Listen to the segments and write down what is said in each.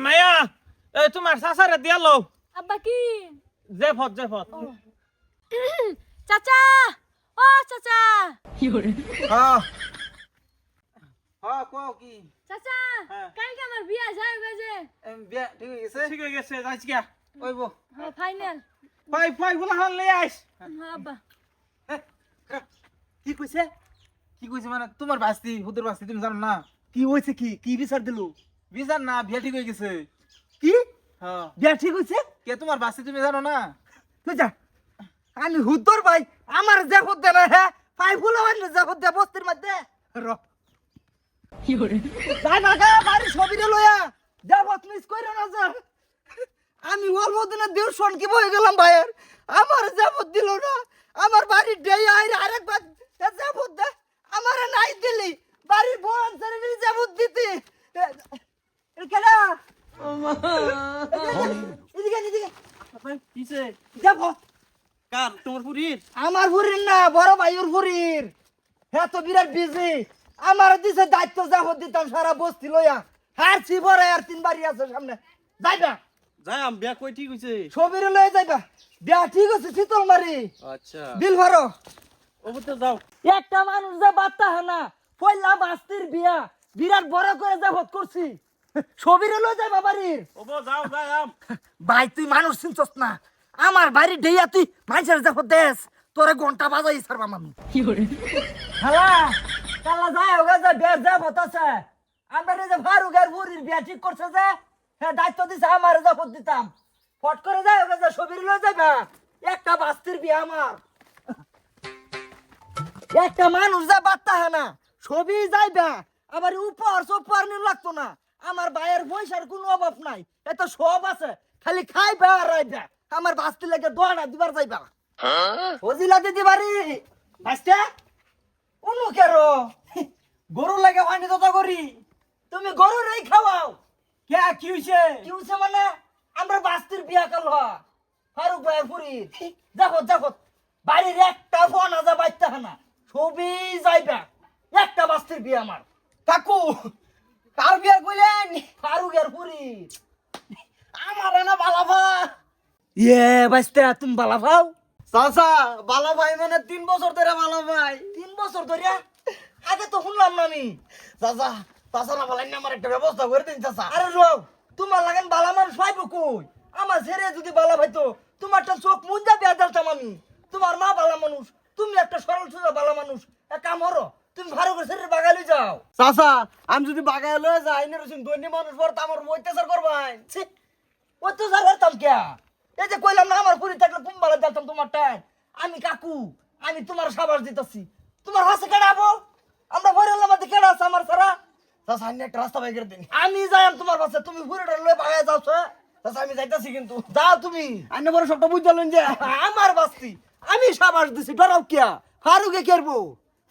মায়া এই তোমার চাচারে দিয়া লও আব্বা কি জেফত চাচা ও চাচা হ্যাঁ হ্যাঁ কও কি চাচা কালকে আমার বিয়া যায় গেছে বিয়া ঠিক হয়ে গেছে ঠিক হয়ে গেছে যাইছ গিয়া ওইবো হ্যাঁ ফাইনাল পাই গুলা হল লই আইস হ্যাঁ আব্বা কি কইছে মানে তোমার বাস্তি হুদুর বাস্তি তুমি জানো না কি হইছে কি বিচার দিলু বিচার না বিয়া ঠিক হয়ে গেছে কি হ্যাঁ বিয়া ঠিক হইছে কে তোমার বাস্তি তুমি জানো না তুই যা আমি হুদুর ভাই আমার যে হুদে না হ্যাঁ পাই ফুলা হইলে যে হুদে বস্তির মধ্যে র কি হরে যাই না গা বাড়ি সবিরে লইয়া যাব মিস কইরা না যা আমি অল্প দিনে দিও শোন কি বই গেলাম ভাইয়ের আমার যাবত দিল না আমার বাড়ি ডেই আইরে আরেকবার যাবত দে আমার নাই দিলি বাড়ির বোন ছেড়ে যাবত দিতে কেডা এদিকে কিছে যাব কার তোমার পুরির আমার ফুরির না বড় ভাইয়ের ফুরির হ্যাঁ তো বিরাট বিজি আমার দিছে দায়িত্ব যাবত দিতাম সারা বস্তি লইয়া হারছি বড় আর 3 বাড়ি আছে সামনে যাইবা যাই আম বিয়া কই ঠিক হইছে সবিরে লয়ে যাইবা বিয়া ঠিক আছে শীতল মারি আচ্ছা বিল ভরো ওবতে যাও একটা মানুষ যে বাচ্চা হয় না পয়লা বাস্তির বিয়া বিরাট বড় করে যাবত করছি সবিরে লয়ে যাইবা বাড়ির ওবো যাও যাই আম ভাই তুই মানুষ চিনছস না আমার বাড়ি ডেইয়া তুই মানুষের যাবত দেশ তোরে ঘন্টা বাজাই সারবাম আমি কি করে হ্যালা কালা যায় ওগা যে বিয়া যাবত আছে আমরা যে ফারুকের বুড়ির বিয়া ঠিক করছে যে হ্যাঁ দায়িত্ব দিছে আমার যাবত দিতাম ফট করে যায় ওগা যে সবিরে লয়ে যাইবা একটা বাস্তির বিয়া আমার একটা মানুষ যা বাচ্চা হয় না ছবি যাইবা আবার উপহার সোপহার নিয়ে লাগতো না আমার ভাইয়ের পয়সার কোনো অভাব নাই এত সব আছে খালি খাইবা আর রাইবা আমার বাস্তি লাগে দোয়ানা দিবার যাইবা ফজিলা দিদি বাড়ি বাস্তা উনু কেরো গরু লাগে পানি তো করি তুমি গরু রেই খাওয়াও কে কি হইছে মানে আমরা বাস্তির বিয়া কাল ফারুক ভাইয়ের পুরি দেখো বাড়ির একটা ফোন আজা বাইতে না ছবি যাইবা একটা বাস্তির বিয়া আমার কাকু কার বিয়া কইলেন ফারুকের পুরি আমার না বালাফা বাস্তা তুমি বালাফাও চাচা বালা ভাই মানে 3 বছর ধরে বালা ভাই 3 বছর ধরে আগে তো শুনলাম না আমি চাচা না বলেন আমার একটা ব্যবস্থা করে দিন চাচা আরে রও তোমার লাগেন বালা মানুষ পাইবো কই আমার ছেড়ে যদি বালা ভাইতো তোমারটা চোখ মুঞ্জা বিয়া দিতাম আমি তোমার মা বালা মানুষ তুমি একটা সরল সোজা বালা মানুষ এক কাম করো তুমি ফারুকের ছেড়ে বাগালি যাও চাচা আমি যদি বাগায় লয়ে যাই না রসুন দৈনিক মানুষ পর আমার অত্যাচার করবাই অত্যাচার করতাম কে এই যে কইলাম না আমার পুরি থাকলে কুম্বালা দিতাম তোমারটাই আমি কাকু আমি তোমার সাবাস দিতেছি তোমার হাসে কেডাবো আমরা ভরে মধ্যে কেডা আছে আমার সারা চাচা আমি একটা রাস্তা বাই করে দিন আমি যাইম তোমার কাছে তুমি পুরিটা লয়ে বাগায় যাও চাচা আমি যাইতাছি কিন্তু যাও তুমি আইনে বড় সবটা বুঝালেন যে আমার বাস্তি আমি সাবাস দিছি ডরাও কিয়া ফারুকে কেরবো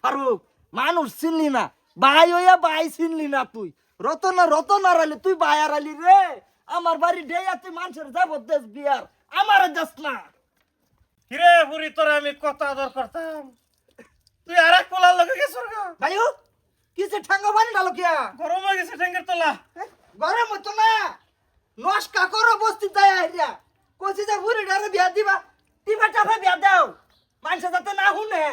ফারুক মানুষ চিনলি না ভাই হইয়া ভাই চিনলি না তুই রতন আড়ালি তুই ভাই আড়ালি রে আমার বাড়ি ডেয়া তুই মানুষের যাবো দেশ বিয়ার আমার যাস না কিরে পুরি তোরে আমি কত আদর করতাম তুই আরেক পোলার লগে গেছর গা ভাইও কিসে ঠাঙ্গা পানি ডালো কিয়া গরম হয়ে গেছে ঠেঙ্গের তোলা গরম হতো না নস্কা করো বস্তি যায় আইয়া কইছি যে বুড়ি ডারে বিয়া দিবা টিপা টাপা বিয়া দাও মানুষ যাতে না শুনে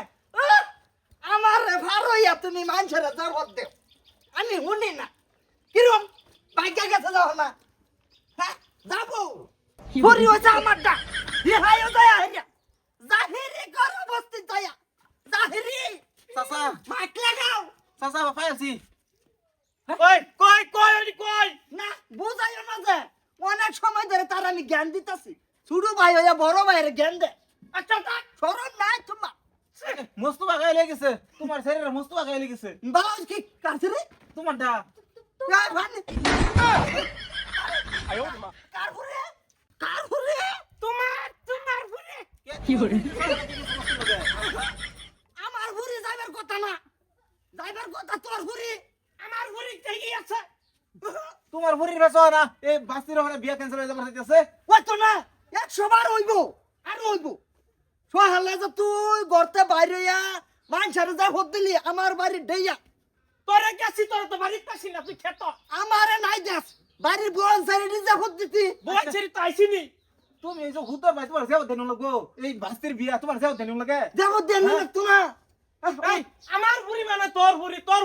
আমার ভালো ইয়া তুমি মানুষের জগৎ দেও আমি শুনি না কিরম বাইকা গেছে যাও না হ্যাঁ যাবো বুড়ি হয়েছে আমারটা বিহাইও যায় আইয়া জাহিরি করো বস্তি যায় জাহিরি চাচা মাইক লাগাও চাচা পাইছি কই না বুঝাইও না যে অনেক সময় ধরে তার আমি জ্ঞান দিতেছি ছোট ভাই হইয়া বড় ভাইয়ের জ্ঞান দে আচ্ছা সরম নাই তোমার মুস্তফা গায়ে লেগেছে তোমার শরীরে মুস্তফা গায়ে লেগেছে বাবা কি কাছে রে তোমারটা কার ভানে আয়ো মা কার ঘুরে তোমার ঘুরে কি করে আমার ঘুরে যাইবার কথা না যাইবার কথা তোর ঘুরে আমার ঘুরে ঠিকই আছে তোমার বুড়ির বেচা না এই বাস্তির ওখানে বিয়া ক্যান্সেল হয়ে যাবার চাইতেছে ওই তো না 100 বার হইব আর হইব সোহালে যে তুই গর্তে বাইরে মানুষের যা ভোট দিলি আমার বাড়ি ডেইয়া তোরে গেছি তোর তো বাড়িতে পাসি না তুই খেত আমারে নাই দেশ বাড়ির বোন সাইডে যাবত দিতি বই ছেড়ে তো আইসিনি তুমি এই যে হুতার ভাই তোমার যাও দেন লাগো এই ভাস্তির বিয়া তোমার যাও দেন লাগে যাবত দেন লাগতো না এই আমার বুড়ি মানে তোর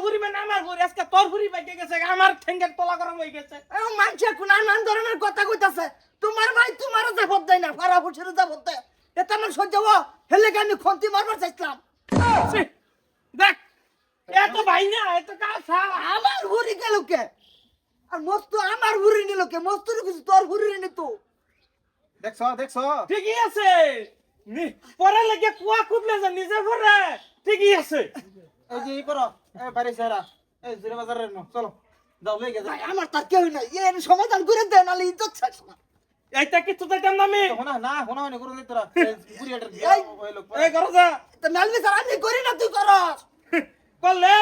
বুড়ি মানে আমার বুড়ি আজকে তোর বুড়ি বাইকে গেছে আমার ঠেঙ্গের তলা গরম হয়ে গেছে মানুষে নানান ধরনের কথা কইতাছে তোমার ভাই তোমার যাবত দেয় না পাড়া পুষের যাবত দেয় এটা আমার সহ্য হবো হেলে আমি খন্তি মারবার চাইছিলাম ছি, দেখ এত ভাই না এত কাছা আমার বুড়ি গেল কে আর মস্ত আমার বুড়ি নিল কে মস্ত কিছু তোর বুড়ি নিত দেখছো দেখছো ঠিকই আছে পরে লাগে কুয়া খুবলে যা নিজে পরে ঠিকই আছে এই যে ই করো এই বাড়ি সারা এই জুরে বাজারের নো চলো যাও লই গেছে ভাই আমার তার কেউ নাই এর সমাধান করে দেন নালে ইজ্জত শেষ না এইটা কিছু দিতাম না আমি হোনা না হোনা হয়নি করুন তোরা বুড়িয়াটার বিয়া ওই লোক এই করো যা তো নালবি স্যার আমি করি না তুই করস করলে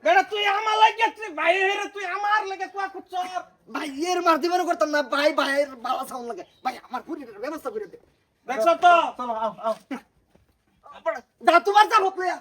বেটা তুই আমার লাগে তুই ভাই হেরে তুই আমার লাগে কুয়া খুঁজছ ভাই এর মার দিবেন করতাম না ভাই ভাইয়ের বালা সাউন্ড লাগে ভাই আমার বুড়িটার ব্যবস্থা করে দে দেখছ তো চলো আও আও যা তোমার যাবত লইয়া